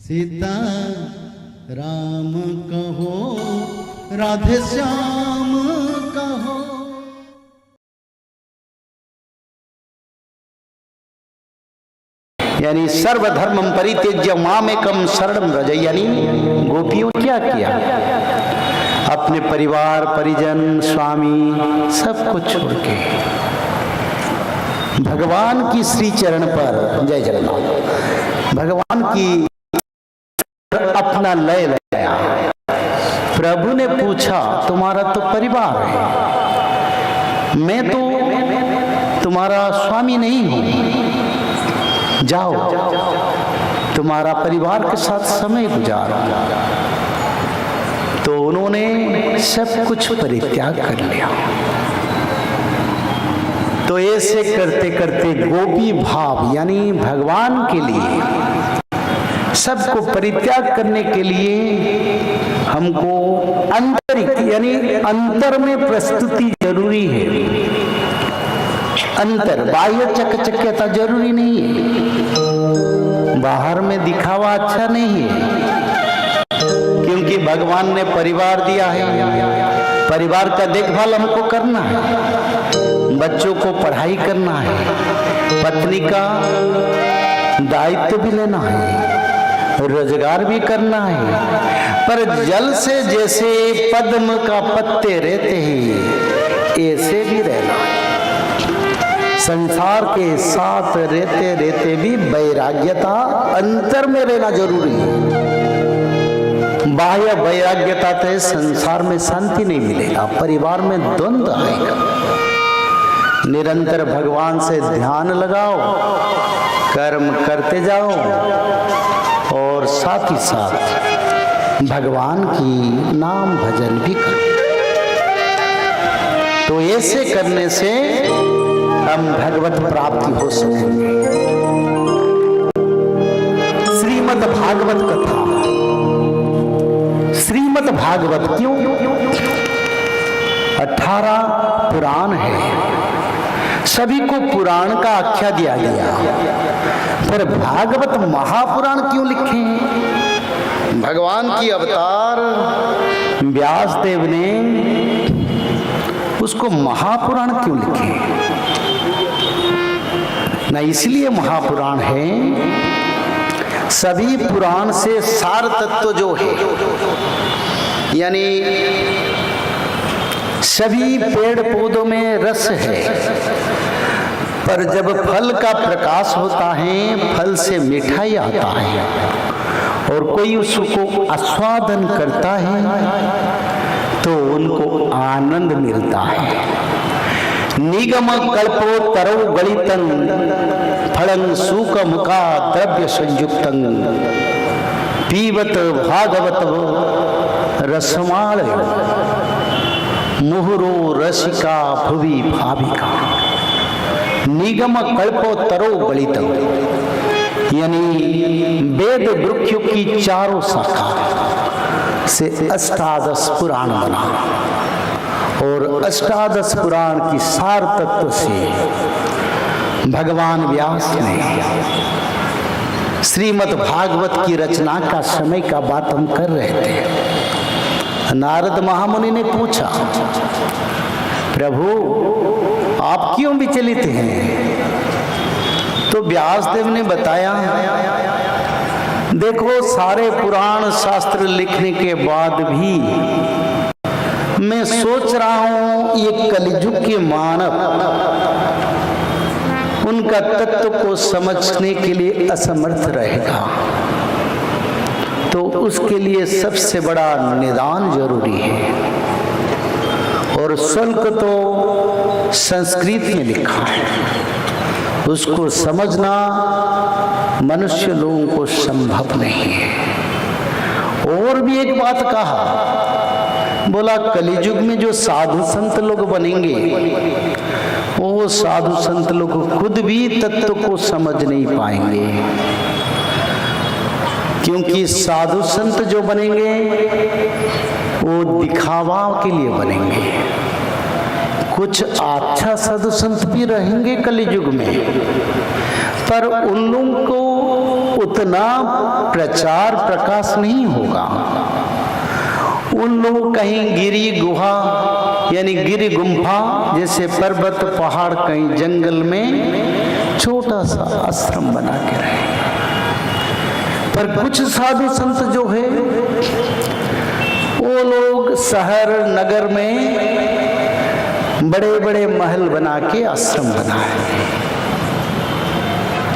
सीता राम कहो, राधे श्याम कहो। यानी सर्वधर्मं परित्यज्य मामेकं शरणं व्रज। यानी गोपियों क्या किया, अपने परिवार परिजन स्वामी सब कुछ छोड़ के भगवान की श्री चरण पर, जय जगन्नाथ, भगवान की अपना लय लगाया। प्रभु ने पूछा तुम्हारा तो परिवार है, मैं तो तुम्हारा स्वामी नहीं हूं, जाओ तुम्हारा परिवार के साथ समय गुजारो। तो उन्होंने सब कुछ परित्याग कर लिया। तो ऐसे करते करते गोपी भाव यानी भगवान के लिए सबको परित्याग करने के लिए हमको आंतरिक यानी अंतर में प्रस्तुति जरूरी है। अंतर, बाह्य चकचक्यता जरूरी नहीं है, बाहर में दिखावा अच्छा नहीं है। क्योंकि भगवान ने परिवार दिया है, परिवार का देखभाल हमको करना है, बच्चों को पढ़ाई करना है, पत्नी का दायित्व भी लेना है, रोजगार भी करना है। पर जल से जैसे पद्म का पत्ते रहते हैं ऐसे भी रहना है। संसार के साथ रहते रहते भी वैराग्यता अंतर में रहना जरूरी है। बाह्य वैराग्यता से संसार में शांति नहीं मिलेगा, परिवार में द्वंद्व आएगा। निरंतर भगवान से ध्यान लगाओ, कर्म करते जाओ और साथ ही साथ भगवान की नाम भजन भी करो। तो ऐसे करने से हम भगवत प्राप्ति हो सकेंगे। श्रीमद् भागवत कथा, श्रीमद् भागवत क्यों? 18 पुराण है, सभी को पुराण का आख्या दिया गया, पर भागवत महापुराण क्यों लिखे हैं? भगवान की अवतार व्यास देव ने उसको महापुराण क्यों लिखे? ना इसलिए महापुराण है, सभी पुराण से सार तत्व जो है, यानी सभी पेड़ पौधों में रस है, पर जब फल का प्रकाश होता है, फल से मिठाई आता है और कोई उसको आस्वादन करता है तो उनको आनंद मिलता है। निगम कल्पो तरौ गलितं फलं सुखमुखा द्रव्य संयुक्तं पीबत भागवत रसमालय मुहुरो रसिका भुवि भाविका। निगम कल्पो तरो गलित, यानी वेद वृक्षों की चारों शाखा से 18 पुराण बना और 18 पुराण की सार तत्व से भगवान व्यास ने श्रीमद् भागवत की रचना का समय का बात हम कर रहे थे। नारद महामुनि ने पूछा, प्रभु आप क्यों विचलित हैं? तो व्यासदेव ने बताया, देखो सारे पुराण शास्त्र लिखने के बाद भी मैं सोच रहा हूं ये कलियुग के मानव उनका तत्व को समझने के लिए असमर्थ रहेगा, तो उसके लिए सबसे बड़ा निदान जरूरी है। और शुल्क तो संस्कृत में लिखा है, उसको समझना मनुष्य लोगों को संभव नहीं है। और भी एक बात कहा, बोला कलियुग में जो साधु संत लोग बनेंगे वो साधु संत लोग खुद भी तत्व को समझ नहीं पाएंगे, क्योंकि साधु संत जो बनेंगे वो दिखावा के लिए बनेंगे। कुछ अच्छा साधु संत भी रहेंगे कलियुग में, पर उन लोगों को उतना प्रचार प्रकाश नहीं होगा। उन लोग कहीं गिरी गुहा यानी गिरी गुम्फा जैसे पर्वत पहाड़ कहीं जंगल में छोटा सा आश्रम बना के रहे। पर कुछ साधु संत जो है वो लोग शहर नगर में बड़े बड़े महल बना के आश्रम बनाए।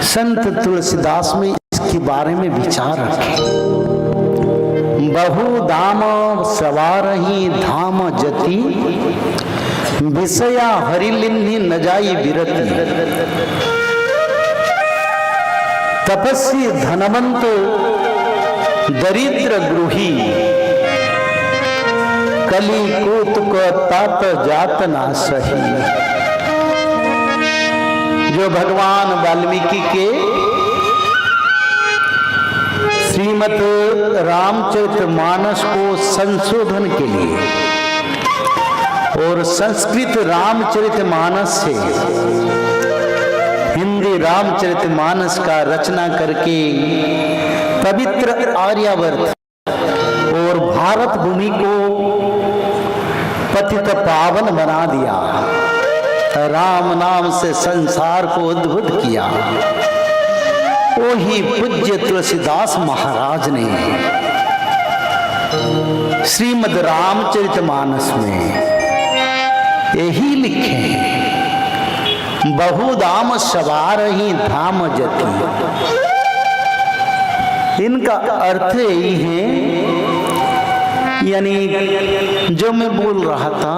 संत तुलसीदास में इसके बारे में विचार रखे। बहु दाम सवारही धाम जति, विषया हरिलिन्हि न जाई बिरति। तपस्वी धनवंत दरिद्र गृही, कली कौतुक तात जात ना सही। जो भगवान वाल्मीकि के श्रीमद् रामचरितमानस को संशोधन के लिए और संस्कृत रामचरितमानस से हिंदी रामचरितमानस का रचना करके पवित्र आर्यावर्त और भारत भूमि को पतित पावन बना दिया। राम नाम से संसार को उद्भुत किया। वही पूज्य तुलसीदास महाराज ने श्रीमद् रामचरितमानस में यही लिखे हैं, बहुदाम सवारही धाम जति। इनका अर्थ यही है, यानी जो मैं बोल रहा था,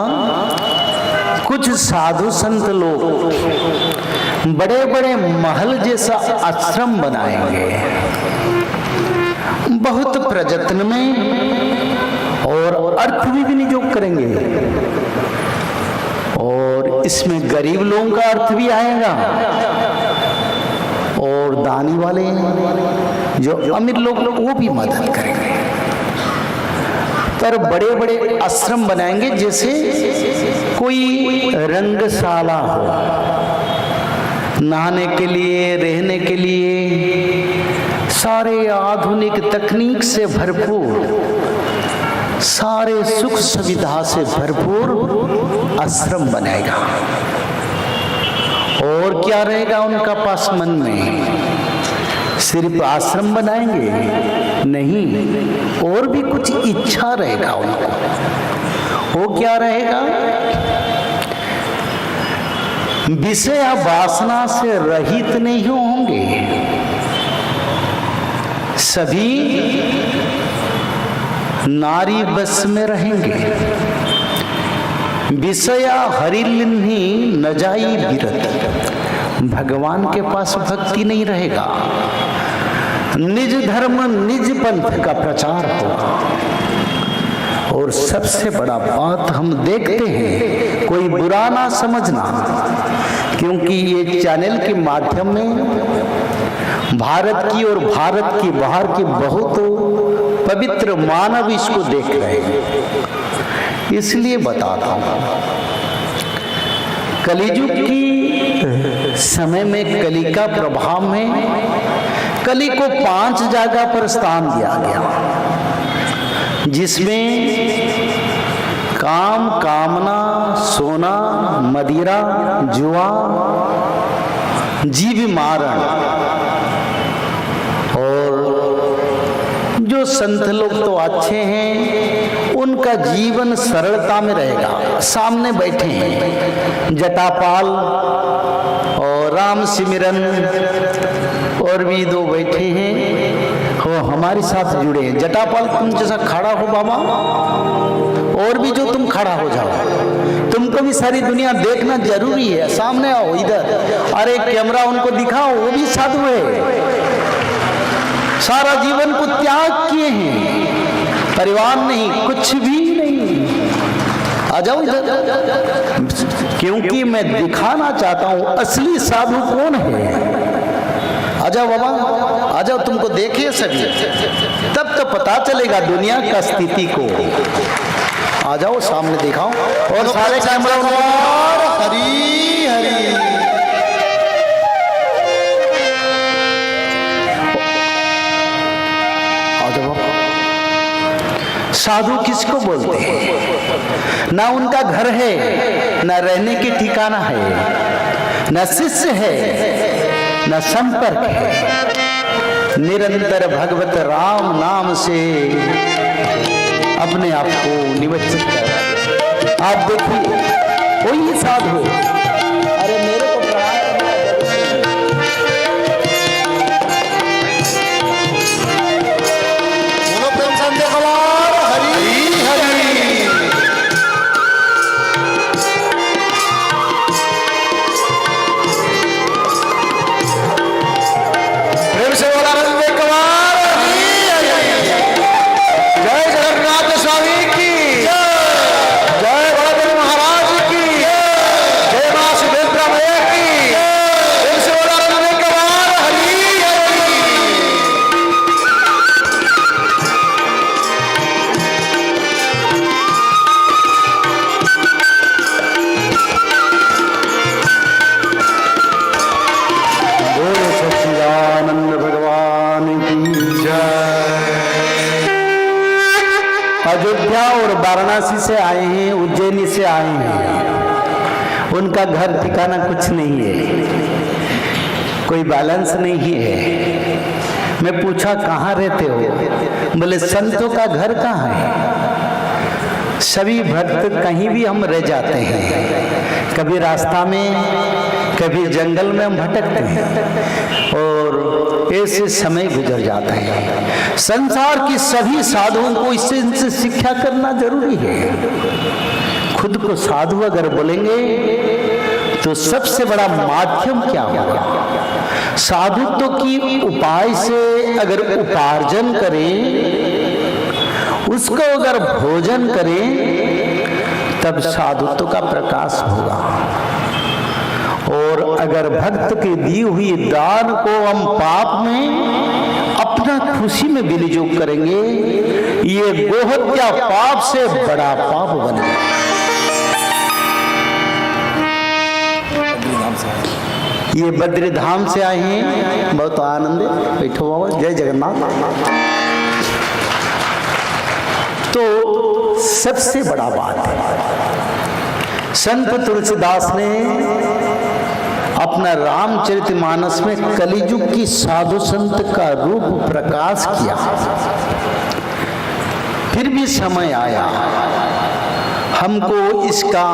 कुछ साधु संत लोग बड़े बड़े महल जैसा आश्रम बनाएंगे, बहुत प्रयत्न में और अर्थ भी विनियोग करेंगे, और इसमें गरीब लोगों का अर्थ भी आएगा और दानी वाले जो अमीर लोग वो भी मदद करेंगे। पर बड़े बड़े आश्रम बनाएंगे जैसे कोई रंगशाला हो, नहाने के लिए, रहने के लिए, सारे आधुनिक तकनीक से भरपूर, सारे सुख सुविधा से भरपूर आश्रम बनाएगा। और क्या रहेगा उनका पास मन में? सिर्फ आश्रम बनाएंगे? नहीं, और भी कुछ इच्छा रहेगा उनको। वो क्या रहेगा? विषय वासना से रहित नहीं होंगे। सभी नारी बस में रहेंगे। विषया हरिलिन्हि न जाई बिरति। भगवान के पास भक्ति नहीं रहेगा, निज धर्म निज पंथ का प्रचार होगा। और सबसे बड़ा बात हम देखते हैं, कोई बुरा ना समझना, क्योंकि ये चैनल के माध्यम में भारत की और भारत की बाहर की बहुत पवित्र मानव इसको देख रहे हैं, इसलिए बताता हूँ। कलियुग की समय में, कली का प्रभाव में, कली को 5 जगह पर स्थान दिया गया, जिसमें काम, कामना, सोना, मदिरा, जुआ, जीव मारण। और जो संत लोग तो अच्छे हैं, उनका जीवन सरलता में रहेगा। सामने बैठे हैं जटापाल और राम सिमरन, और भी 2 बैठे हैं, वो हमारे साथ जुड़े हैं। जटापाल तुम जैसा खड़ा हो बाबा, और भी जो तुम खड़ा हो जाओ, तुमको भी सारी दुनिया देखना जरूरी है। सामने आओ इधर, अरे कैमरा उनको दिखाओ, वो भी साधु है, सारा जीवन को त्याग किए हैं, परिवार नहीं, कुछ भी नहीं। आ जाओ इधर, क्योंकि मैं दिखाना चाहता हूं असली साधु कौन है। आ जाओ बाबा, आ जाओ, तुमको देखिए सभी, तब तो पता चलेगा दुनिया का स्थिति को। आ जाओ सामने दिखाओ, और सारे कैमरा हरी हरी। साधु किसको बोलते हैं? ना उनका घर है, ना रहने की ठिकाना है, न शिष्य है, न संपर्क है। निरंतर भगवत राम नाम से अपने आप को निमज्जित कर। आप देखिए कोई साधु, अरे मेरे को प्रणाम अयोध्या और वाराणसी से आए हैं, उज्जैनी से आए हैं। उनका घर ठिकाना कुछ नहीं है, कोई बैलेंस नहीं है। मैं पूछा कहाँ रहते हो? बोले संतों का घर कहाँ है? सभी भक्त कहीं भी हम रह जाते हैं, कभी रास्ता में, कभी जंगल में हम भटकते हैं और ऐसे समय गुजर जाता है। संसार की सभी साधुओं को इससे इनसे शिक्षा करना जरूरी है। खुद को साधु अगर बोलेंगे तो सबसे बड़ा माध्यम क्या होगा? साधुत्व की उपाय से अगर उपार्जन करें, उसको अगर भोजन करें, तब साधुत्व का प्रकाश होगा। और अगर भक्त की दी हुई दान को हम पाप में अपना खुशी में विनियोग करेंगे, ये गोहत्या पाप से बड़ा पाप बनेगा। ये बद्रीधाम से आए हैं, बहुत आनंद है। बैठो बाबा, जय जगन्नाथ। तो सबसे बड़ा बात है, संत तुलसीदास ने अपना रामचरितमानस में कलियुग की साधु संत का रूप प्रकाश किया। फिर भी समय आया हमको इसका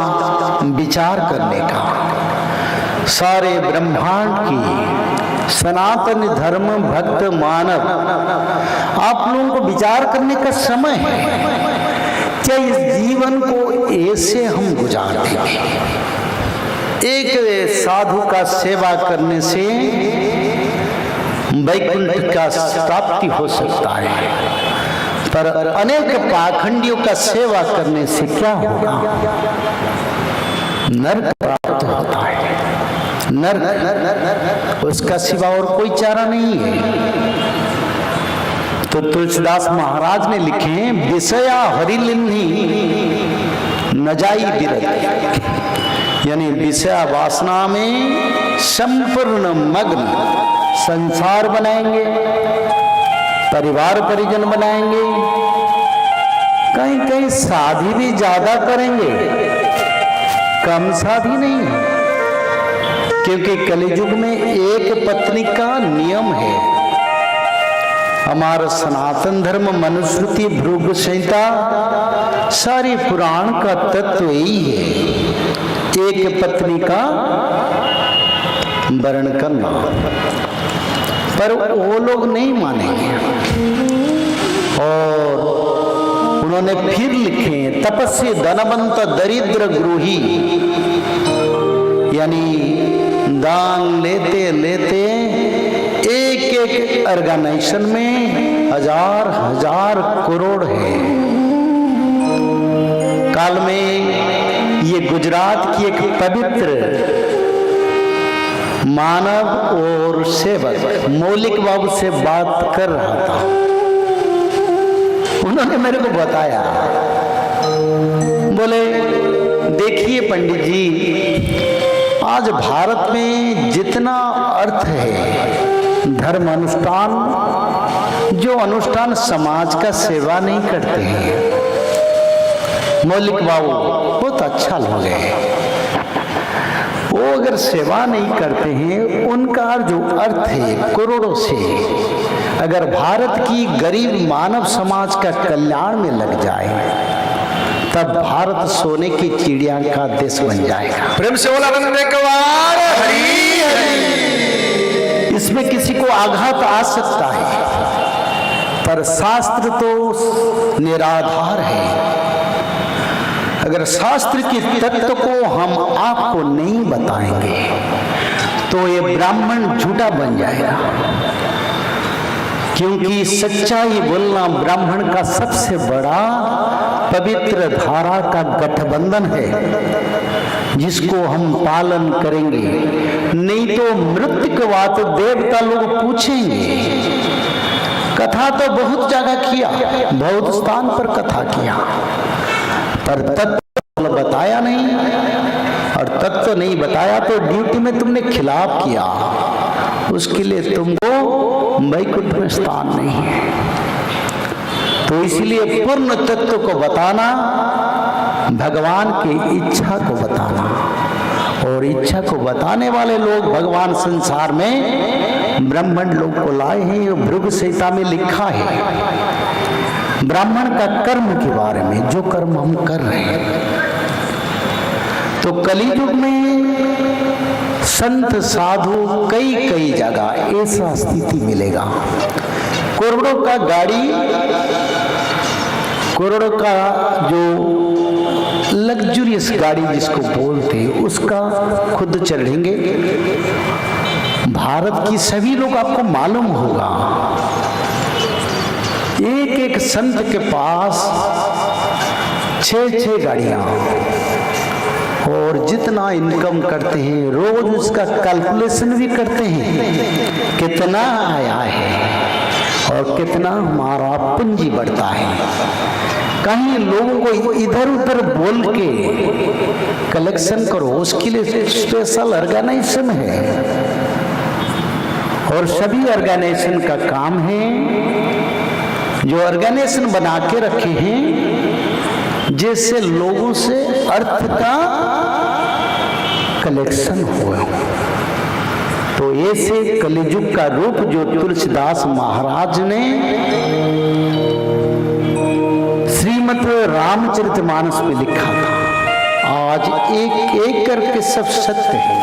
विचार करने का। सारे ब्रह्मांड की सनातन धर्म भक्त मानव, आप लोगों को विचार करने का समय है। क्या इस जीवन को ऐसे हम गुजार देंगे? एक साधु का सेवा करने से वैकुंठ का प्राप्ति हो सकता है, पर अनेक पाखंडियों का सेवा करने से क्या होगा? नरक प्राप्त होता है। नरक, उसका सिवा और कोई चारा नहीं है। तो तुलसीदास महाराज ने लिखे, विषया हरिलिन्ही न जाई बिरत, यानी विषय वासना में संपूर्ण मग्न संसार बनाएंगे, परिवार परिजन बनाएंगे, कहीं कहीं शादी भी ज्यादा करेंगे, कम शादी नहीं है। क्योंकि कलियुग में एक पत्नी का नियम है। हमारा सनातन धर्म, मनुस्मृति, भृगु संहिता, सारी पुराण का तत्व यही है, एक पत्नी का वर्ण करना। पर वो लोग नहीं मानेंगे और उन्होंने फिर लिखे, तपस्वी धनवंत दरिद्र गृही, यानी दान लेते लेते एक एक ऑर्गेनाइजेशन में हजार हजार करोड़ है। काल में ये गुजरात की एक पवित्र मानव और सेवक मौलिक बाबू से बात कर रहा था। उन्होंने मेरे को बताया, बोले देखिए पंडित जी, आज भारत में जितना अर्थ है धर्म अनुष्ठान, जो अनुष्ठान समाज का सेवा नहीं करते हैं। मौलिक बाबू बहुत अच्छा लोग है, वो अगर सेवा नहीं करते हैं, उनका जो अर्थ है करोड़ों से अगर भारत की गरीब मानव समाज का कल्याण में लग जाए, तब भारत सोने की चिड़िया का देश बन जाएगा। प्रेम से बोला एक बार हरी हरी। इसमें किसी को आघात आ सकता है, पर शास्त्र तो निराधार है। अगर शास्त्र के तत्व को हम आपको नहीं बताएंगे, तो ये ब्राह्मण झूठा बन जाएगा। क्योंकि सच्चाई बोलना ब्राह्मण का सबसे बड़ा पवित्र धारा का गठबंधन है, जिसको हम पालन करेंगे। नहीं तो मृत्यु के बाद देवता लोग पूछेंगे। कथा तो बहुत जगह किया, बहुत स्थान पर कथा किया, पर तत्व बताया नहीं। और तत्व नहीं बताया तो ड्यूटी में तुमने खिलाफ किया, उसके लिए तुमको वैकुंठ में स्थान नहीं है। तो इसलिए पूर्ण तत्व को बताना, भगवान की इच्छा को बताना, और इच्छा को बताने वाले लोग भगवान संसार में ब्राह्मण लोग को लाए हैं। भृगु संहिता में लिखा है ब्राह्मण का कर्म के बारे में, जो कर्म हम कर रहे हैं। तो कलियुग में संत साधु कई कई जगह ऐसा स्थिति मिलेगा। करोड़ों का गाड़ी, करोड़ों का जो लग्जरियस गाड़ी जिसको बोलते हैं, उसका खुद चढ़ेंगे। भारत की सभी लोग आपको मालूम होगा, एक एक संत के पास 6-6 गाड़ियां, और जितना इनकम करते हैं रोज उसका कैलकुलेशन भी करते हैं, कितना आया है और कितना हमारा पूंजी बढ़ता है। कहीं लोगों को इधर उधर बोल के कलेक्शन करो, उसके लिए स्पेशल ऑर्गेनाइजेशन है। और सभी ऑर्गेनाइजेशन का काम है, जो ऑर्गेनाइजेशन बना के रखे हैं, जिससे लोगों से अर्थ का कलेक्शन हुआ। तो ऐसे कलियुग का रूप जो तुलसीदास महाराज ने श्रीमद् रामचरितमानस में लिखा था, आज एक एक करके सब सत्य है।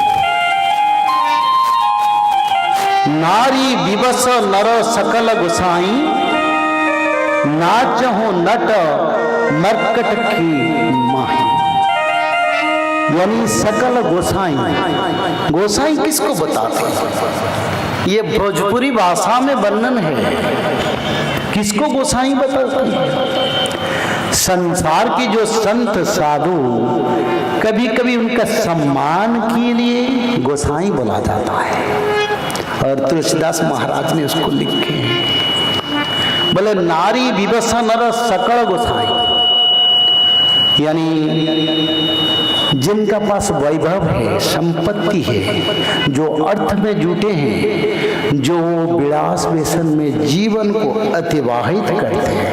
नारी विवश नर सकल गोसाई, नाचहो नट मरकट की माही। यानी सकल गोसाई, गोसाई किसको बताते हैं? ये भोजपुरी भाषा में वर्णन है। किसको गोसाई बताते हैं? संसार की जो संत साधु, कभी कभी उनका सम्मान के लिए गोसाई बोला जाता है, और तुलसीदास महाराज ने उसको लिखे। बोले नारी विवश नर सकल गोसाई, यानी जिनका पास वैभव है, संपत्ति है, जो अर्थ में जुटे हैं, जो विलास व्यसन में जीवन को अतिवाहित करते हैं,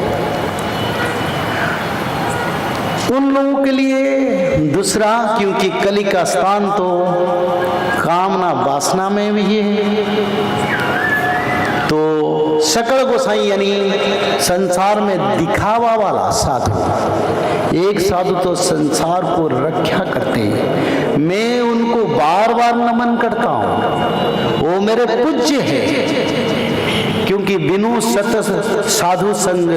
उन लोगों के लिए दूसरा, क्योंकि कली का स्थान तो कामना वासना में भी है, तो सकल गोसाई यानी संसार में दिखावा वाला साधु। एक साधु तो संसार को रक्षा करते हैं, मैं उनको बार बार नमन करता हूँ, वो मेरे पूज्य है, क्योंकि बिनु सत साधु संग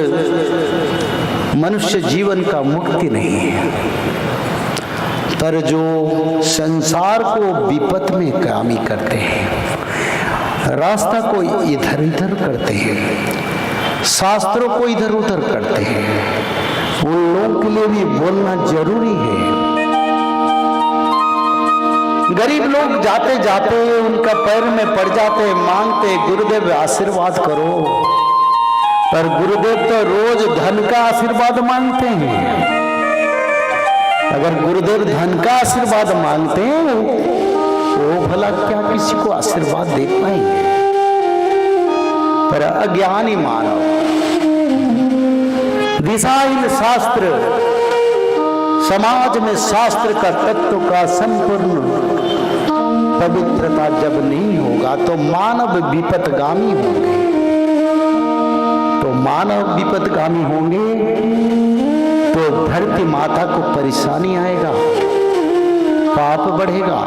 मनुष्य जीवन का मुक्ति नहीं है। पर जो संसार को विपत में कामी करते हैं, रास्ता को इधर उधर करते हैं, शास्त्रों को इधर उधर करते हैं, उन लोगों के लिए भी बोलना जरूरी है। गरीब लोग जाते जाते उनका पैर में पड़ जाते, मांगते गुरुदेव आशीर्वाद करो, पर गुरुदेव तो रोज धन का आशीर्वाद मांगते हैं। अगर गुरुदेव धन का आशीर्वाद मांगते हैं, वो भला क्या किसी को आशीर्वाद दे पाएंगे? पर अज्ञानी मानव दिशाहीन शास्त्र, समाज में शास्त्र का तत्व का संपूर्ण पवित्रता जब नहीं होगा तो मानव विपथगामी होंगे। तो मानव विपथगामी होंगे तो धरती माता को परेशानी आएगा, पाप बढ़ेगा।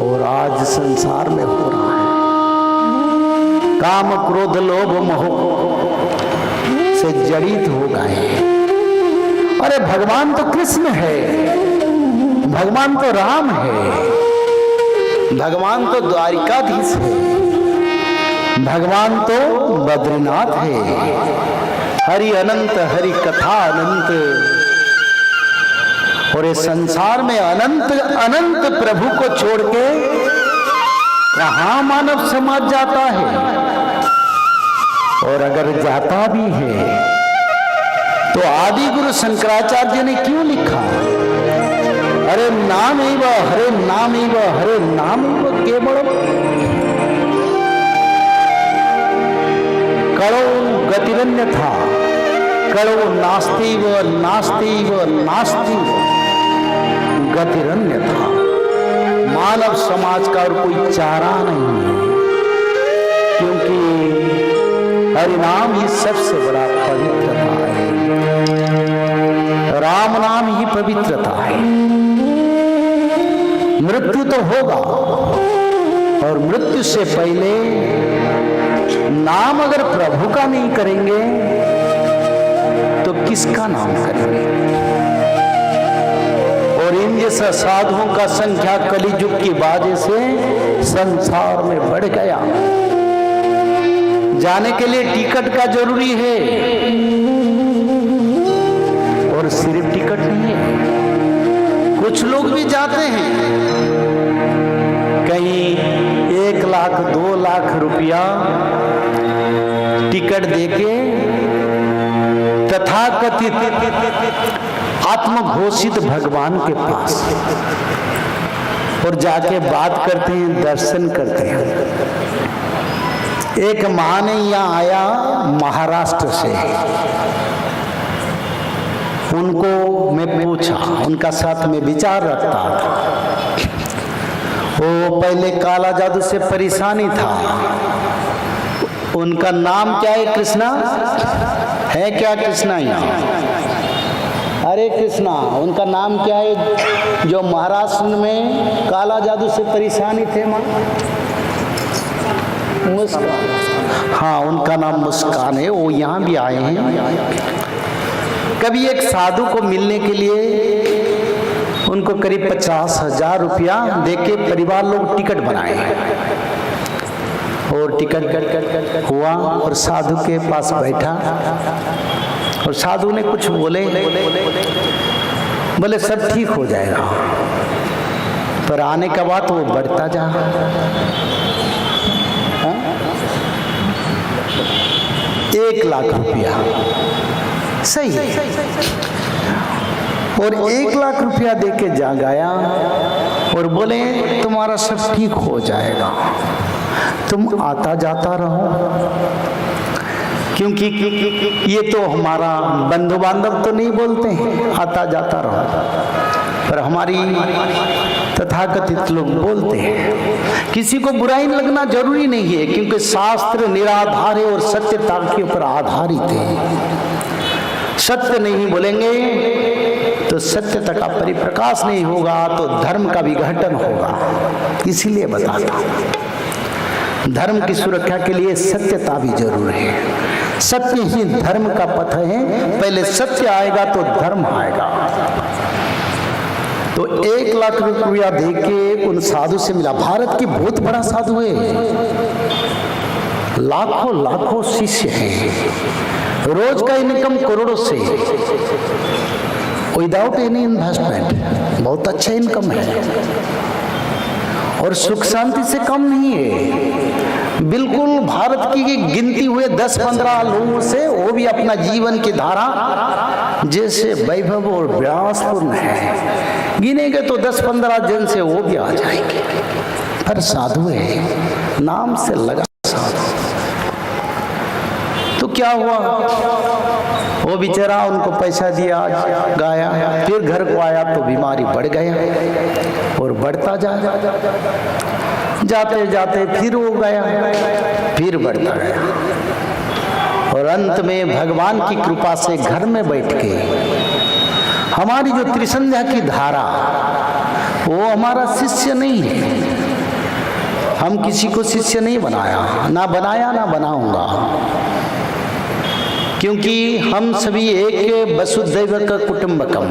और आज संसार में हो रहा है, काम क्रोध लोभ मोह से जड़ित हो गए। अरे भगवान तो कृष्ण है, भगवान तो राम है, भगवान तो द्वारिकाधीश है, भगवान तो बद्रीनाथ है। हरि अनंत, हरि कथा अनंत। और इस संसार में अनंत अनंत प्रभु को छोड़ के कहां मानव समाज जाता है? और अगर जाता भी है तो आदि गुरु शंकराचार्य ने क्यों लिखा, हरे नाम एव हरे नाम एव हरे नाम एव केवलम कड़ो गतिरन्यथा कड़ो नास्तिव नास्तिव नास्तिव गतिरन्यथा। मानव समाज का और कोई चारा नहीं है, क्योंकि हरि नाम ही सबसे बड़ा पवित्रता है, राम नाम ही पवित्रता है। मृत्यु तो होगा और मृत्यु से पहले नाम अगर प्रभु का नहीं करेंगे तो किसका नाम करेंगे? और इन जैसा साधुओं का संख्या कलियुग की वजह से संसार में बढ़ गया। जाने के लिए टिकट का जरूरी है, और सिर्फ टिकट नहीं है, कुछ लोग भी जाते हैं कहीं 1 लाख 2 लाख रुपया टिकट देके तथाकथित आत्मघोषित भगवान के पास और जाके बात करते हैं, दर्शन करते हैं। एक माँ ने यहाँ आया महाराष्ट्र से, उनको मैं पूछा, उनका साथ में विचार रखता था। वो पहले काला जादू से परेशानी था। उनका नाम क्या है? कृष्णा है क्या? कृष्णा यहाँ हरे कृष्णा। उनका नाम क्या है जो महाराष्ट्र में काला जादू से परेशानी थे? माँ मुस्कान। हाँ, उनका नाम मुस्कान है। वो यहाँ भी आए हैं। कभी एक साधु को मिलने के लिए उनको करीब 50,000 रुपया देके परिवार लोग टिकट बनाए और टिकट हुआ और साधु के पास बैठा और साधु ने कुछ बोले सब ठीक हो जाएगा, पर आने के बाद वो बढ़ता जा। 1 लाख रुपया सही है। और 1 लाख रुपया देके जा गया और बोले तुम्हारा सब ठीक हो जाएगा, तुम आता जाता रहो। क्योंकि ये तो हमारा बंधु बांधव तो नहीं बोलते हैं आता जाता रहो, पर हमारी तथाकथित लोग बोलते हैं। किसी को बुराई लगना जरूरी नहीं है, क्योंकि शास्त्र निराधार है और सत्यता के ऊपर आधारित है। सत्य नहीं बोलेंगे तो सत्यता का परिप्रकाश नहीं होगा, तो धर्म का विघटन होगा। इसीलिए बताता, धर्म की सुरक्षा के लिए सत्यता भी जरूर है। सत्य ही धर्म का पथ है। पहले सत्य आएगा तो धर्म आएगा। तो 1 लाख रुपया देके उन साधु से मिला। भारत की बहुत बड़ा साधु है, लाखों लाखों शिष्य हैं, रोज का इनकम करोड़ों से, विदाउट एनी इन्वेस्टमेंट। बहुत अच्छा इनकम है और सुख शांति से कम नहीं है। बिल्कुल भारत की गिनती हुए 10-15 लोगों से वो भी अपना जीवन की धारा जैसे वैभव और विलासपूर्ण है, गिनेंगे तो 10-15 जन से वो भी आ जाएंगे। पर साधु है, नाम से लगा साधु। तो क्या हुआ, वो बेचारा उनको पैसा दिया, गाया, फिर घर को आया तो बीमारी बढ़ गया और बढ़ता जाते जाते फिर वो गया, फिर बढ़ता गया और अंत में भगवान की कृपा से घर में बैठ के हमारी जो त्रिसंध्या की धारा, वो हमारा शिष्य नहीं है। हम किसी को शिष्य नहीं बनाया, ना बनाऊंगा, क्योंकि हम सभी एक वसुधैव का कुटुंबकम,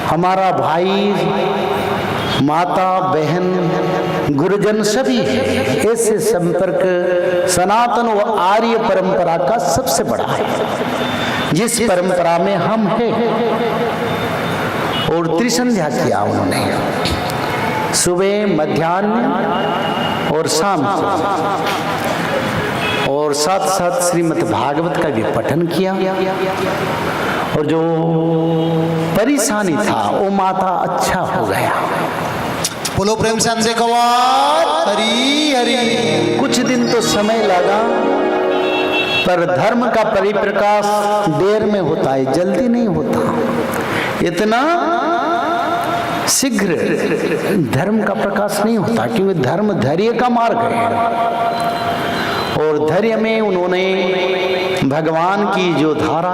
हमारा भाई, माता, बहन, गुरुजन सभी ऐसे संपर्क सनातन व आर्य परंपरा का सबसे बड़ा है, जिस परंपरा में हम हैं। और त्रिसंध्या किया उन्होंने, सुबह, मध्याह्न और शाम, और साथ साथ श्रीमद् भागवत का भी पठन किया। और जो परेशानी था वो माता अच्छा हो गया। बोलो प्रेम से अंधे कवार हरी हरी। कुछ दिन तो समय लगा, पर धर्म का परिप्रकाश देर में होता है, जल्दी नहीं होता। इतना शीघ्र धर्म का प्रकाश नहीं होता, क्योंकि धर्म धैर्य का मार्ग है। और धैर्य में उन्होंने भगवान की जो धारा,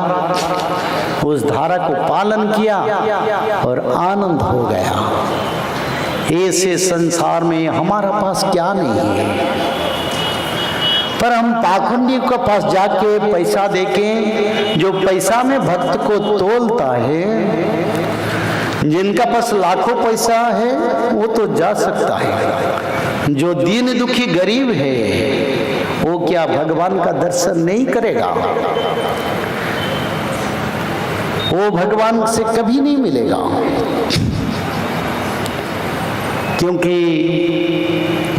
उस धारा को पालन किया और आनंद हो गया। ऐसे संसार में हमारा पास क्या नहीं है, पर हम पाखंडी के पास जाके पैसा देके, जो पैसा में भक्त को तोलता है, जिनका पास लाखों पैसा है वो तो जा सकता है, जो दीन दुखी गरीब है वो क्या भगवान का दर्शन नहीं करेगा? वो भगवान से कभी नहीं मिलेगा, क्योंकि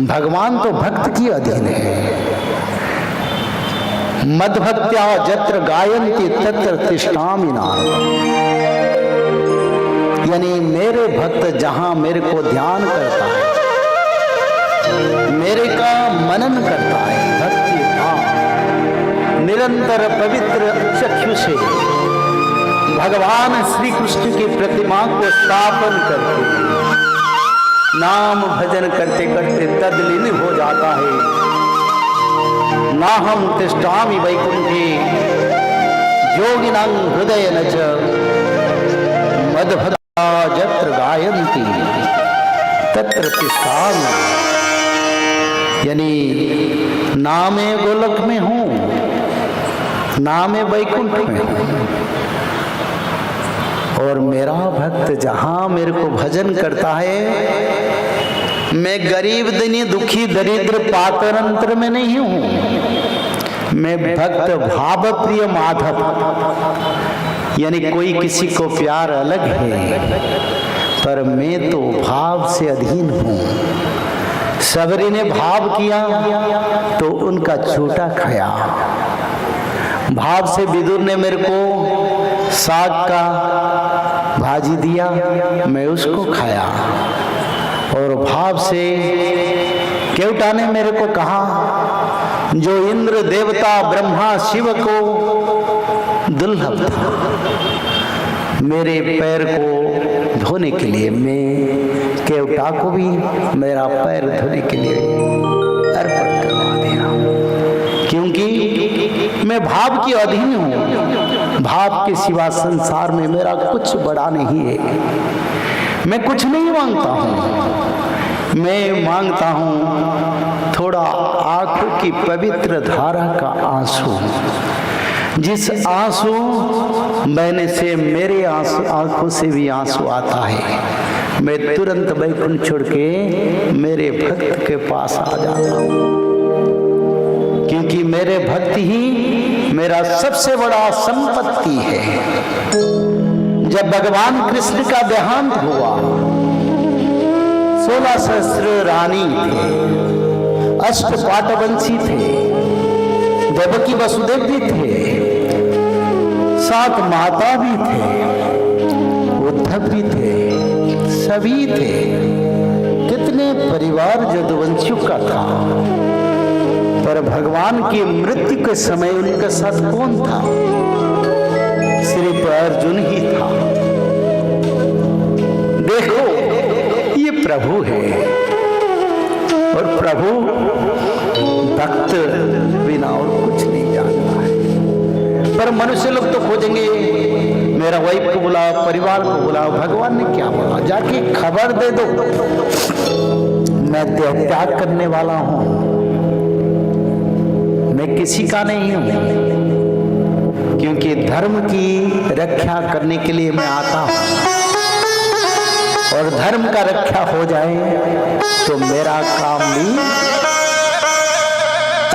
भगवान तो भक्त की अधीन है। मद्भक्त्या जत्र गायन्ति तत्र तिष्ठामि नाम, यानी मेरे भक्त जहां मेरे को ध्यान करता है, मेरे का मनन करता है, भक्ति भाव निरंतर पवित्र चक्षु से भगवान श्री कृष्ण की प्रतिमा को स्थापन करके नाम भजन करते करते तद्लीन हो जाता है। नाहं तिष्ठामि वैकुंठे योगिनां हृदयेन च मद्भक्त्या जत्र गायन्ति तत्र तिष्ठामि, यानी ना मैं गोलक में हूँ, ना मैं वैकुंठ में हूँ, और मेरा भक्त जहां मेरे को भजन करता है, मैं गरीब दीनी दुखी दरिद्र पातरंत्र में नहीं हूं, मैं भक्त भाव प्रिय माधव, यानी कोई किसी को प्यार अलग है, पर मैं तो भाव से अधीन हूं। सबरी ने भाव किया तो उनका झूठा खाया, भाव से विदुर ने मेरे को साग का भाजी दिया, मैं उसको खाया, और भाव से केवटा ने मेरे को कहा, जो इंद्र देवता ब्रह्मा शिव को दुर्लभ था, मेरे पैर को धोने के लिए मैं केवटा को भी मेरा पैर धोने के लिए अर्पण करवा दिया, क्योंकि मैं भाव के अधीन हूँ। भाव के सिवा संसार में मेरा कुछ बड़ा नहीं है। मैं कुछ नहीं मांगता हूँ, मैं मांगता हूँ थोड़ा आंखों की पवित्र धारा का आंसू, जिस आंसू बहने से मेरे आंखों से भी आंसू आता है, मैं तुरंत वैकुंठ छोड़ के मेरे भक्त के पास आ जाता हूँ, क्योंकि मेरे भक्त ही मेरा सबसे बड़ा संपत्ति है। जब भगवान कृष्ण का देहांत हुआ, 16 सहस्त्र रानी थे, अष्टपाटवंशी थे, देवकी वसुदेव भी थे, 7 माता भी थे, उद्धव भी थे, सभी थे। कितने परिवार जदुवंशियों का था, पर पर भगवान की मृत्यु के समय उनके साथ कौन था? सिर्फ अर्जुन ही था। देखो, ये प्रभु है और प्रभु भक्त बिना और कुछ नहीं जानता है। पर मनुष्य लोग तो खोजेंगे, मेरा वाइफ को बुलाओ, परिवार को बुलाओ। भगवान ने क्या बोला? जाके खबर दे दो, मैं देह त्याग करने वाला हूं, मैं किसी का नहीं हूं, क्योंकि धर्म की रक्षा करने के लिए मैं आता हूं, और धर्म का रक्षा हो जाए तो मेरा काम भी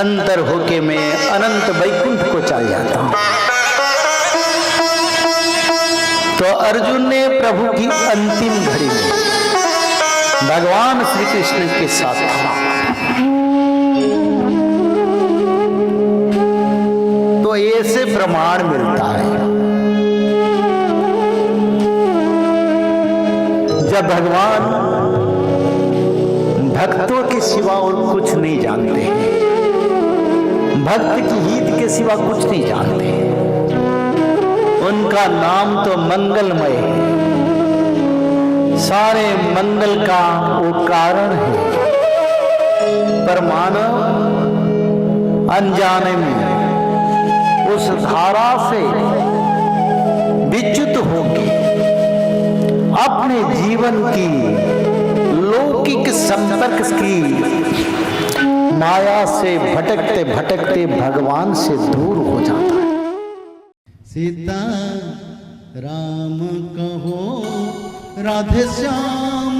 अंतर होके मैं अनंत वैकुंठ को चल जाता हूं। तो अर्जुन ने प्रभु की अंतिम घड़ी में भगवान श्री कृष्ण के साथ था। तो ऐसे प्रमाण मिलता है, जब भगवान भक्तों के सिवा और कुछ नहीं जानते हैं, भक्त की हित के सिवा कुछ नहीं जानते हैं, उनका नाम तो मंगलमय है, सारे मंगल का वो कारण है। पर मानव अनजाने में उस धारा से विच्युत होकर अपने जीवन की लौकिक संपर्क की माया से भटकते भटकते भगवान से दूर हो जाता है। सीता राम कहो, राधे श्याम